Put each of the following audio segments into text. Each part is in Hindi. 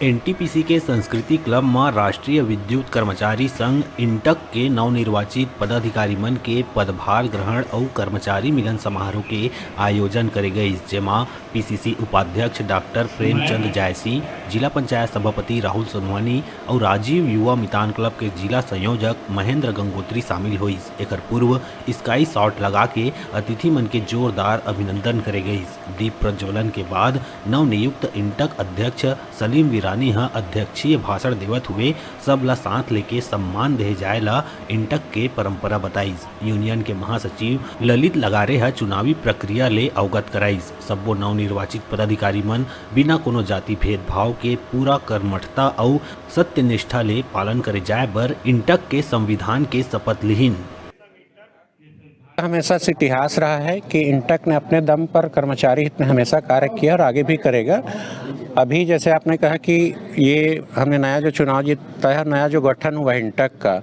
एनटीपीसी के संस्कृति क्लब में राष्ट्रीय विद्युत कर्मचारी संघ इंटक के नवनिर्वाचित पदाधिकारी मन के पदभार ग्रहण और कर्मचारी मिलन समारोह के आयोजन करे गई, जेमा पीसीसी उपाध्यक्ष डॉक्टर प्रेमचंद जायसी, जिला पंचायत सभापति राहुल सोनवानी और राजीव युवा मितान क्लब के जिला संयोजक महेंद्र गंगोत्री शामिल हुई। एकर पूर्व स्काई शॉट लगा के अतिथि मन के जोरदार अभिनंदन करे गई। दीप प्रज्वलन के बाद नवनियुक्त इंटक अध्यक्ष सलीम वीरानी अध्यक्षीय भाषण देवत हुए सब ला साथ लेके सम्मान दे जाए ला इंटक के परंपरा बताई। यूनियन के महासचिव ललित लगारे चुनावी प्रक्रिया ले अवगत कराइस। सबो नवनिर्वाचित पदाधिकारी मन बिना कोनो जाति भेदभाव के पूरा कर्मठता और सत्यनिष्ठा ले पालन करे जाए बर इंटक के संविधान के शपथ लिहिन। हमेशा से इतिहास रहा है कि इंटक ने अपने दम पर कर्मचारी हित में हमेशा कार्य किया और आगे भी करेगा। अभी जैसे आपने कहा कि ये हमने नया जो चुनाव जीता है, नया जो गठन हुआ इंटक का,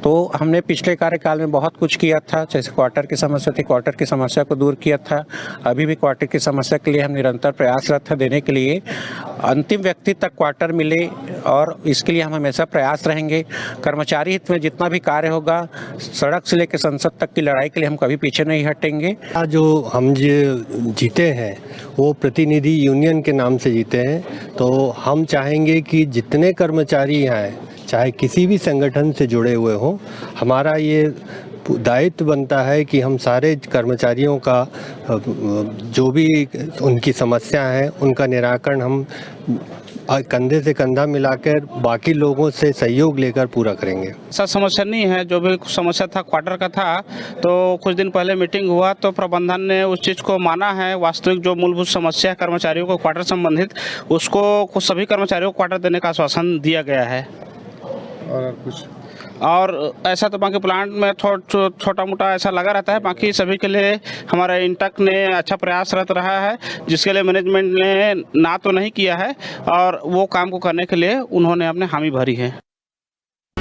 तो हमने पिछले कार्यकाल में बहुत कुछ किया था। जैसे क्वार्टर की समस्या थी, क्वार्टर की समस्या को दूर किया था। अभी भी क्वार्टर की समस्या के लिए हम निरंतर प्रयासरत हैं देने के लिए अंतिम व्यक्ति तक क्वार्टर मिले, और इसके लिए हम हमेशा प्रयास रहेंगे। कर्मचारी हित में जितना भी कार्य होगा, सड़क से लेकर संसद तक की लड़ाई के लिए हम कभी पीछे नहीं हटेंगे। जो हम जीते हैं वो प्रतिनिधि यूनियन के नाम से जीते हैं, तो हम चाहेंगे कि जितने कर्मचारी हैं, चाहे किसी भी संगठन से जुड़े हुए हों, हमारा ये दायित्व बनता है कि हम सारे कर्मचारियों का जो भी उनकी समस्या है उनका निराकरण हम कंधे से कंधा मिलाकर बाकी लोगों से सहयोग लेकर पूरा करेंगे। ऐसा समस्या नहीं है। जो भी समस्या था क्वार्टर का था, तो कुछ दिन पहले मीटिंग हुआ तो प्रबंधन ने उस चीज़ को माना है। वास्तविक जो मूलभूत समस्या है कर्मचारियों को क्वार्टर संबंधित, उसको सभी कर्मचारियों को क्वार्टर देने का आश्वासन दिया गया है। और ऐसा तो बाकी प्लांट में छोटा मोटा ऐसा लगा रहता है, बाकी सभी के लिए हमारा इंटक ने अच्छा प्रयासरत रहा है, जिसके लिए मैनेजमेंट ने ना तो नहीं किया है और वो काम को करने के लिए उन्होंने अपने हामी भरी है।